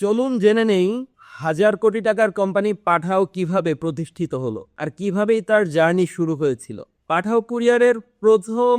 চলুন জেনে নেই হাজার কোটি টাকার কোম্পানি পাঠাও কিভাবে প্রতিষ্ঠিত হলো আর কিভাবেই তার জার্নি শুরু হয়েছিল। পাঠাও কুরিয়ারের প্রথম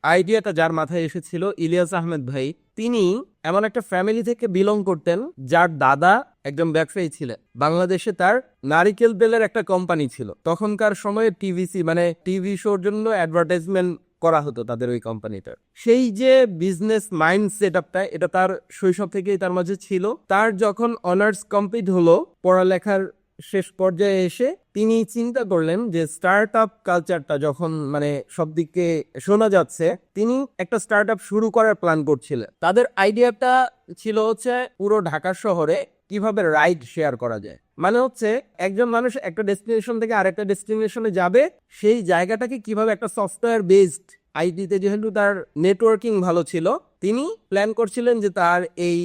আইডিয়াটা যার মাথায় এসেছিল ইলিয়াস আহমেদ ভাই। তিনি এমন একটা ফ্যামিলি থেকে বিলং করতেন যার দাদা একজন ব্যবসায়ী ছিলেন। বাংলাদেশে তার নারিকেল তেলের একটা কোম্পানি ছিল। তখনকার সময়ে টিভিসি মানে টিভি শোর জন্য অ্যাডভার্টাইজমেন্ট করা হতো তাদের ওই কোম্পানিটার। সেই যে বিজনেস মাইন্ড সেট আপটা, এটা তার শৈশব থেকেই তার মাঝে ছিল। তার যখন অনার্স কমপ্লিট হলো, পড়ালেখার শেষ পর্যায়ে এসে তিনি চিন্তা করলেন যে স্টার্ট আপ কালচারটা যখন মানে সব দিকে শোনা যাচ্ছে, তিনি একটা স্টার্ট আপ শুরু করার প্ল্যান করছিলেন। তাদের আইডিয়াটা ছিল হচ্ছে পুরো ঢাকা শহরে কিভাবে রাইড শেয়ার করা যায়। মানে হচ্ছে একজন মানুষ একটা ডেস্টিনেশন থেকে আরেকটা ডেস্টিনেশনে যাবে, সেই জায়গাটাকে কিভাবে একটা সফটওয়্যার বেসড আইটিতে, যেহেতু তার নেটওয়ার্কিং ভালো ছিল, তিনি প্ল্যান করছিলেন যে তার এই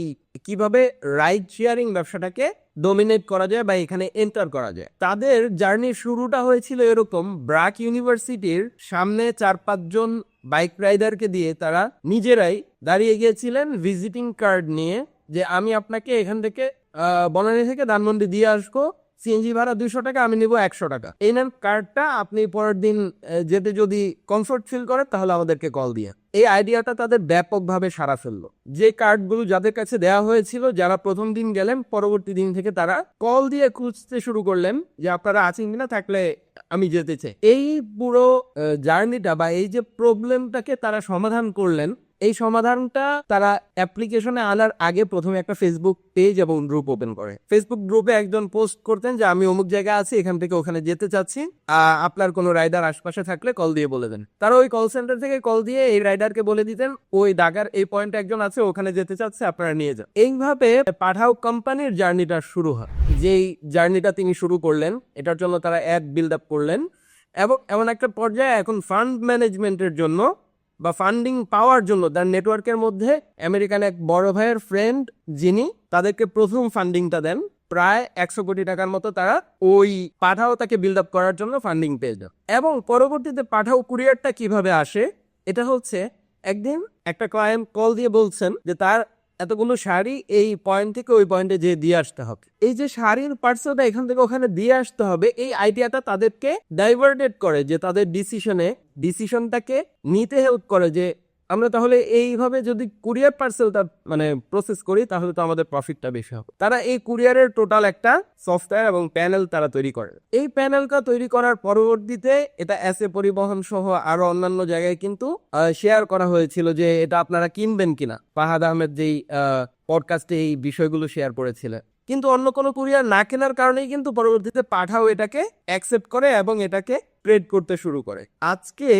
কিভাবে রাইড শেয়ারিং ব্যবসাটাকে ডোমিনেট করা যায় বা এখানে এন্টার করা যায়। তাদের জার্নির শুরুটা হয়েছিল এরকম, ব্র্যাক ইউনিভার্সিটির সামনে 4-5 জন বাইক রাইডারকে দিয়ে তারা নিজেরাই দাঁড়িয়ে গিয়েছিলেন ভিজিটিং কার্ড নিয়ে, যে আমি আপনাকে এখান থেকে বনানী থেকে ধানমন্ডি দিয়ে আসবো, সিএনজি ভাড়া 200 টাকা, আমি নিব 100 টাকা, এই নেন কার্ডটা, আপনি পরের দিন যেতে যদি কমফোর্ট ফিল করেন তাহলে আমাদেরকে কল দিয়ে। এই আইডিয়াটা তাদের ব্যাপকভাবে সাড়া ফেললো। যে কার্ডগুলো যাদের কাছে দেওয়া হয়েছিল, যারা প্রথম দিন গেলেন, পরবর্তী দিন থেকে তারা কল দিয়ে খুঁজতে শুরু করলেন যে আপনারা আছেন কিনা, থাকলে আমি যেতে চাই। এই পুরো জার্নিটা বা এই যে প্রবলেমটাকে তারা সমাধান করলেন, এই সমাধানটা তারা অ্যাপ্লিকেশনে আনার আগে প্রথমে একটা ফেসবুক পেজ এবং গ্রুপ ওপেন করে। ফেসবুক গ্রুপে একজন পোস্ট করতেন যে আমি অমুক জায়গায় আছি, এখান থেকে ওখানে যেতে চাচ্ছি, আপনার কোনো রাইডার আশপাশে থাকলে কল দিয়ে বলে দেন। তারা ওই কল সেন্টার থেকে কল দিয়ে এই রাইডারকে বলে দিতেন ওই ঢাকার এই পয়েন্টে একজন আছে, ওখানে যেতে চাচ্ছে, আপনারা নিয়ে যান। এইভাবে পাঠাও কোম্পানির জার্নিটা শুরু হয়। যেই জার্নিটা তিনি শুরু করলেন, এটার জন্য তারা অ্যাড বিল্ড আপ করলেন এবং এমন একটা পর্যায়ে এখন ফান্ড ম্যানেজমেন্টের জন্য বা ফান্ডিং পাওয়ার জন্য তার নেটওয়ার্কের মধ্যে আমেরিকান এক বড় ভাইয়ের ফ্রেন্ড, যিনি তাদেরকে প্রথম ফান্ডিংটা দেন, প্রায় 100 কোটি টাকার মতো তারা ওই পাঠাও তাকে বিল্ড আপ করার জন্য ফান্ডিং পেয়ে যান। এবং পরবর্তীতে পাঠাও কুরিয়ারটা কিভাবে আসে, এটা হচ্ছে একদিন একটা ক্লায়েন্ট কল দিয়ে বলছেন যে তার এতগুলো শাড়ি এই পয়েন্ট থেকে ওই পয়েন্টে যে দিয়ে আসতে হবে। এই যে শাড়ির পার্সেলটা এখান থেকে ওখানে দিয়ে আসতে হবে, এই আইডিয়াটা তাদেরকে ডাইভার্টেড করে, যে তাদের ডিসিশনটাকে নিতে হেল্প করে, যে আমরা তাহলে এইভাবে যদি কুরিয়ার পার্সেলটা মানে প্রসেস করি তাহলে তো আমাদের প্রফিটটা বেশি হবে। তারা এই কুরিয়ারের টোটাল একটা সফটওয়্যার এবং প্যানেল তারা তৈরি করে। এই প্যানেলটা তৈরি করার পরবর্তীতে এটা এসএ পরিবহন সহ আরো অন্যান্য জায়গায় কিন্তু শেয়ার করা হয়েছিল যে এটা আপনারা কিনবেন কিনা। ফাহাদ আহমেদ যেই পডকাস্টে এই বিষয়গুলো শেয়ার করেছিলেন। কিন্তু অন্য কোনো কুরিয়ার না কেনার কারণেই কিন্তু পরবর্তীতে পাঠাও এটাকে অ্যাকসেপ্ট করে এবং এটাকে ট্রেড করতে শুরু করে। আজকে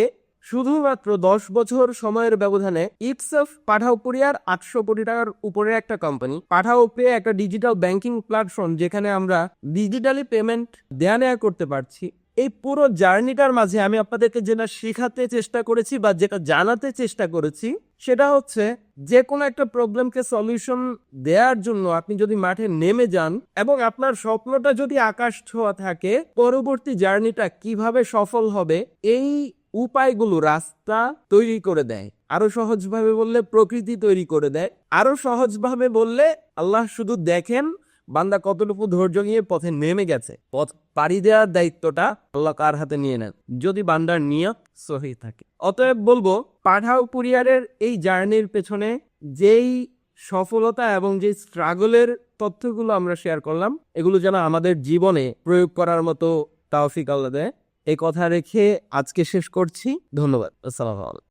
শুধুমাত্র 10 বছর সময়ের ব্যবধানে ইটসেলফ পাঠাও কুরিয়ার 800 কোটি টাকার উপরে একটা কোম্পানি। পাঠাও পে একটা ডিজিটাল ব্যাংকিং প্ল্যাটফর্ম, যেখানে আমরা ডিজিটালি পেমেন্ট দেয়া নেয়া করতে পারছি। এই পুরো জার্নিটার মাঝে আমি আপনাদেরকে যেটা শেখাতে চেষ্টা করেছি বা যেটা জানাতে চেষ্টা করেছি, সেটা হচ্ছে যে কোনো একটা প্রবলেমকে সলিউশন দেওয়ার জন্য আপনি যদি মাঠে নেমে যান এবং আপনার স্বপ্নটা যদি আকাশ ছোঁয়া থাকে, পরবর্তী জার্নিটা কিভাবে সফল হবে এই উপায়গুলো রাস্তা তৈরি করে দেয়। আরো সহজভাবে বললে প্রকৃতি তৈরি করে দেয়। আরো সহজভাবে বললে আল্লাহ শুধু দেখেন বান্দা কতটুকু ধৈর্য নিয়ে পথে নেমে গেছে। পথ পাড়ি দেওয়ার দায়িত্বটা আল্লাহ কার হাতে নিয়ে নেন, যদি বান্দার নিয়ত সহি থাকে। অতএব বলবো, পাঠাও কুরিয়ারের এই জার্নির পেছনে যেই সফলতা এবং যে স্ট্রাগলের তথ্যগুলো আমরা শেয়ার করলাম, এগুলো যেন আমাদের জীবনে প্রয়োগ করার মতো তৌফিক আল্লাহ দেয়। এই কথা রেখে আজকে শেষ করছি। ধন্যবাদ। আসসালামু আলাইকুম।